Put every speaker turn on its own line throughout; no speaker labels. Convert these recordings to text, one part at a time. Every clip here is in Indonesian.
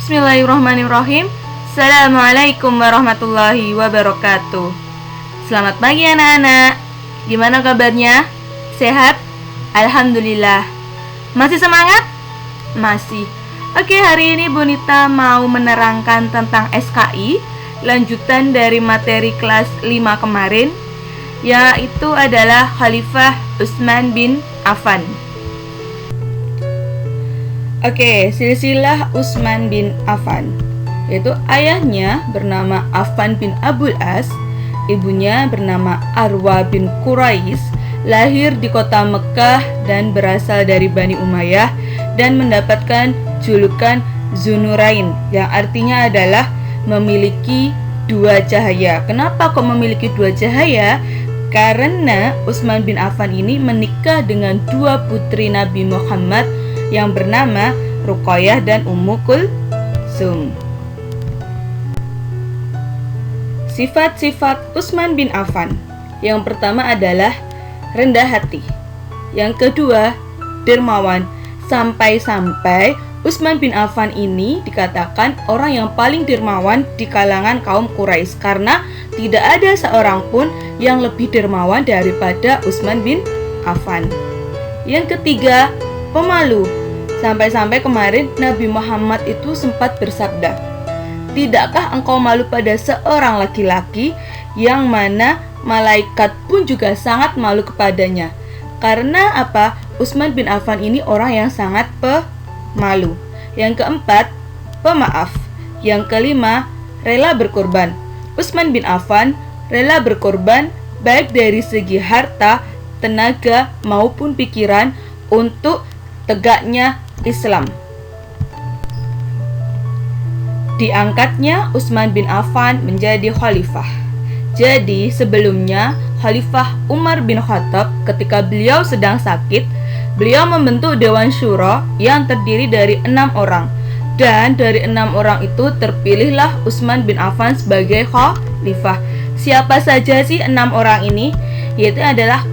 Bismillahirrahmanirrahim. Assalamualaikum warahmatullahi wabarakatuh. Selamat pagi anak-anak. Gimana kabarnya? Sehat? Alhamdulillah. Masih semangat? Masih. Oke, hari ini Bonita mau menerangkan tentang SKI, lanjutan dari materi kelas 5 kemarin, yaitu adalah Khalifah Utsman bin Affan. Oke, silsilah Utsman bin Affan, yaitu ayahnya bernama Affan bin Abul As, ibunya bernama Arwa bin Quraisy, lahir di kota Mekah dan berasal dari Bani Umayyah dan mendapatkan julukan Dzunurain yang artinya adalah memiliki dua cahaya. Kenapa kok memiliki dua cahaya? Karena Utsman bin Affan ini menikah dengan dua putri Nabi Muhammad yang bernama Ruqayyah dan Ummu Kulsum. Sifat-sifat Utsman bin Affan. Yang pertama adalah rendah hati. Yang kedua, dermawan. Sampai-sampai Utsman bin Affan ini dikatakan orang yang paling dermawan di kalangan kaum Quraisy karena tidak ada seorang pun yang lebih dermawan daripada Utsman bin Affan. Yang ketiga, pemalu. Sampai-sampai kemarin Nabi Muhammad itu sempat bersabda, "Tidakkah engkau malu pada seorang laki-laki yang mana malaikat pun juga sangat malu kepadanya?" Karena apa? Utsman bin Affan ini orang yang sangat pemalu. Yang keempat, pemaaf. Yang kelima, rela berkorban. Utsman bin Affan rela berkorban baik dari segi harta, tenaga maupun pikiran untuk tegaknya Islam. Diangkatnya Utsman bin Affan menjadi khalifah. Jadi sebelumnya Khalifah Umar bin Khattab ketika beliau sedang sakit, beliau membentuk Dewan Syuro yang terdiri dari 6 orang. Dan dari 6 orang itu terpilihlah Utsman bin Affan sebagai khalifah. Siapa saja sih 6 orang ini? Yaitu adalah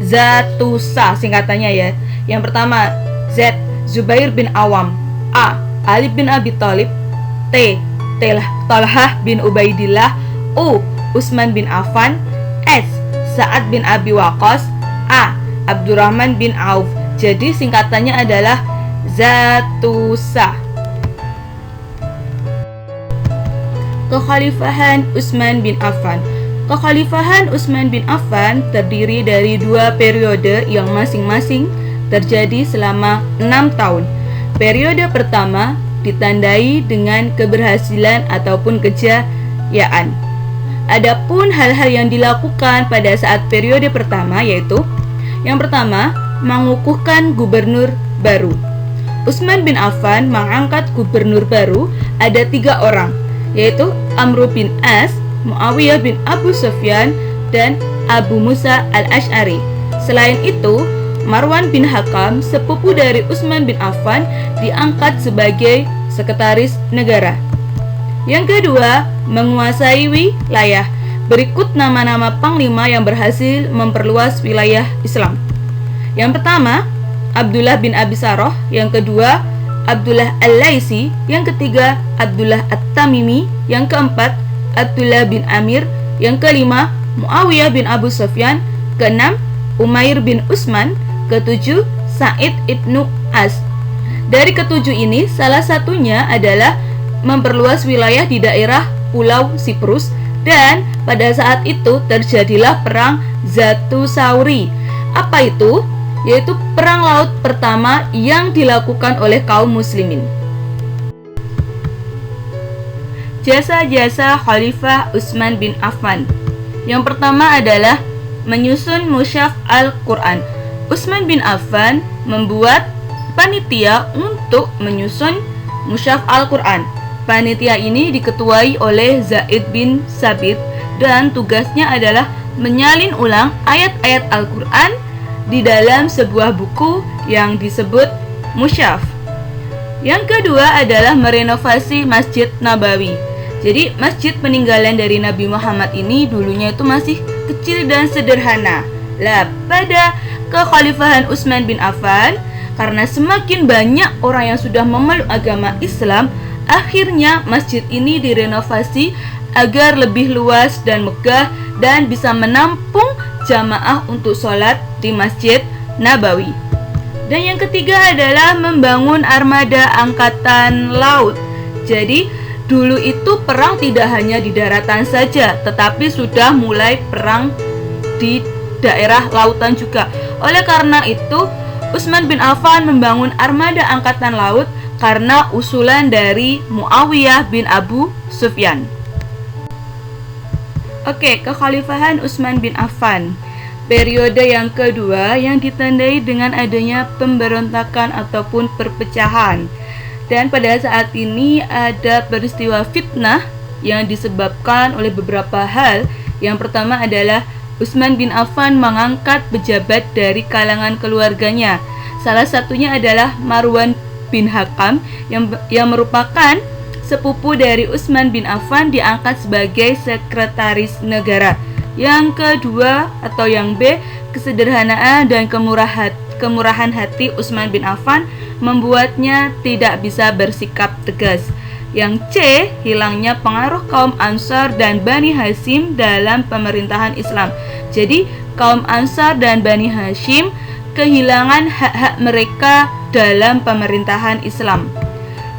Zatusa singkatannya ya. Yang pertama Z. Zubair bin Awam. A. Ali bin Abi Thalib. T. Talhah bin Ubaidillah. U. Utsman bin Affan. S. Sa'ad bin Abi Waqqas. A. Abdurrahman bin Auf. Jadi singkatannya adalah Zatusa. Kekhalifahan Utsman bin Affan. Kekhalifahan Utsman bin Affan terdiri dari dua periode yang masing-masing terjadi selama 6 tahun. Periode pertama ditandai dengan keberhasilan ataupun kejayaan. Adapun hal-hal yang dilakukan pada saat periode pertama yaitu yang pertama, mengukuhkan gubernur baru. Utsman bin Affan mengangkat gubernur baru ada 3 orang, yaitu Amr bin As, Muawiyah bin Abu Sufyan, dan Abu Musa al-Asy'ari. Selain itu, Marwan bin Hakam, sepupu dari Utsman bin Affan, diangkat sebagai sekretaris negara. Yang kedua, menguasai wilayah. Berikut nama-nama panglima yang berhasil memperluas wilayah Islam. Yang pertama, Abdullah bin Abi Saroh. Yang kedua, Abdullah al-Laisi. Yang ketiga, Abdullah at-Tamimi. Yang keempat, Abdullah bin Amir. Yang kelima, Muawiyah bin Abu Sufyan. Keenam, Umair bin Utsman. Ketujuh, Sa'id ibnu As. Dari ketujuh ini, salah satunya adalah memperluas wilayah di daerah Pulau Siprus, dan pada saat itu terjadilah perang Zatusauri. Apa itu? Yaitu perang laut pertama yang dilakukan oleh kaum muslimin. Jasa-jasa Khalifah Utsman bin Affan. Yang pertama adalah menyusun mushaf Al-Quran. Utsman bin Affan membuat panitia untuk menyusun mushaf Al-Quran. Panitia ini diketuai oleh Zaid bin Sabit dan tugasnya adalah menyalin ulang ayat-ayat Al-Quran di dalam sebuah buku yang disebut mushaf. Yang kedua adalah merenovasi Masjid Nabawi. Jadi masjid peninggalan dari Nabi Muhammad ini dulunya itu masih kecil dan sederhana. Lah, pada kekhalifahan Utsman bin Affan, karena semakin banyak orang yang sudah memeluk agama Islam, Akhirnya masjid ini direnovasi agar lebih luas dan megah dan bisa menampung jamaah untuk sholat di Masjid Nabawi. Dan yang ketiga adalah membangun armada angkatan laut. Jadi dulu itu perang tidak hanya di daratan saja, tetapi sudah mulai perang di daerah lautan juga. Oleh karena itu, Utsman bin Affan membangun armada angkatan laut karena usulan dari Muawiyah bin Abu Sufyan. Oke, kekhalifahan Utsman bin Affan. Periode yang kedua yang ditandai dengan adanya pemberontakan ataupun perpecahan. Dan pada saat ini ada peristiwa fitnah yang disebabkan oleh beberapa hal. Yang pertama adalah Utsman bin Affan mengangkat pejabat dari kalangan keluarganya. Salah satunya adalah Marwan bin Hakam yang merupakan sepupu dari Utsman bin Affan diangkat sebagai sekretaris negara. Yang kedua atau yang B, kesederhanaan dan kemurahan hati Utsman bin Affan membuatnya tidak bisa bersikap tegas. Yang C, hilangnya pengaruh kaum Ansar dan Bani Hashim dalam pemerintahan Islam. Jadi kaum Ansar dan Bani Hashim kehilangan hak-hak mereka dalam pemerintahan Islam.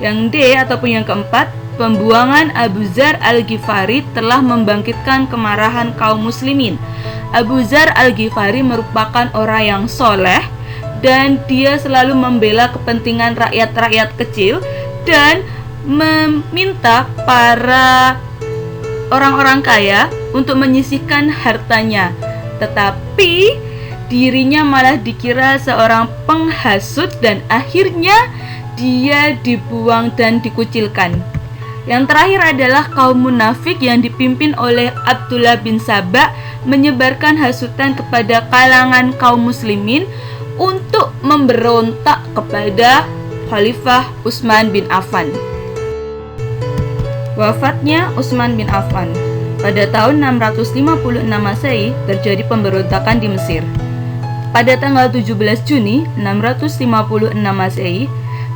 Yang D ataupun yang keempat, pembuangan Abu Dzar Al-Ghifari telah membangkitkan kemarahan kaum muslimin. Abu Dzar Al-Ghifari merupakan orang yang soleh dan dia selalu membela kepentingan rakyat-rakyat kecil dan meminta para orang-orang kaya untuk menyisihkan hartanya. Tetapi dirinya malah dikira seorang penghasut dan akhirnya dia dibuang dan dikucilkan. Yang terakhir adalah kaum munafik yang dipimpin oleh Abdullah bin Sabah menyebarkan hasutan kepada kalangan kaum muslimin untuk memberontak kepada Khalifah Utsman bin Affan. Wafatnya Utsman bin Affan. Pada tahun 656 Masehi terjadi pemberontakan di Mesir. Pada tanggal 17 Juni 656 Masehi,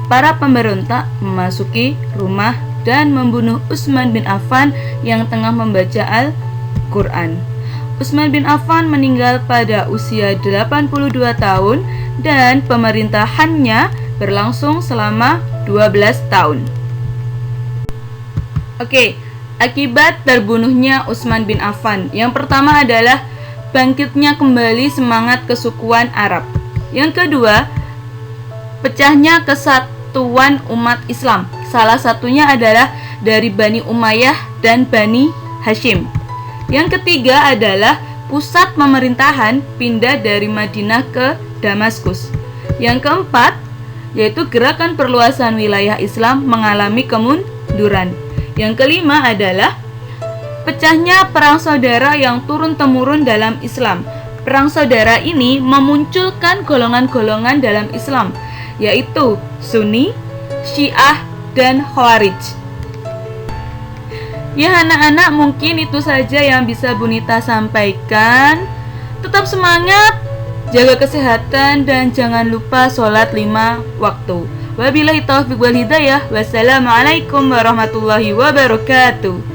para pemberontak memasuki rumah dan membunuh Utsman bin Affan yang tengah membaca Al-Quran. Utsman bin Affan meninggal pada usia 82 tahun dan pemerintahannya berlangsung selama 12 tahun. Oke, akibat terbunuhnya Utsman bin Affan. Yang pertama adalah bangkitnya kembali semangat kesukuan Arab. Yang kedua, pecahnya kesatuan umat Islam. Salah satunya adalah dari Bani Umayyah dan Bani Hashim. Yang ketiga adalah pusat pemerintahan pindah dari Madinah ke Damaskus. Yang keempat, yaitu gerakan perluasan wilayah Islam mengalami kemunduran. Yang kelima adalah pecahnya perang saudara yang turun-temurun dalam Islam. Perang saudara ini memunculkan golongan-golongan dalam Islam, yaitu Sunni, Syiah, dan Khawarij. Ya anak-anak, mungkin itu saja yang bisa Bunita sampaikan. Tetap semangat, jaga kesehatan, dan jangan lupa sholat 5 waktu. Wabillahi taufiq wal hidayah. Wassalamualaikum warahmatullahi wabarakatuh.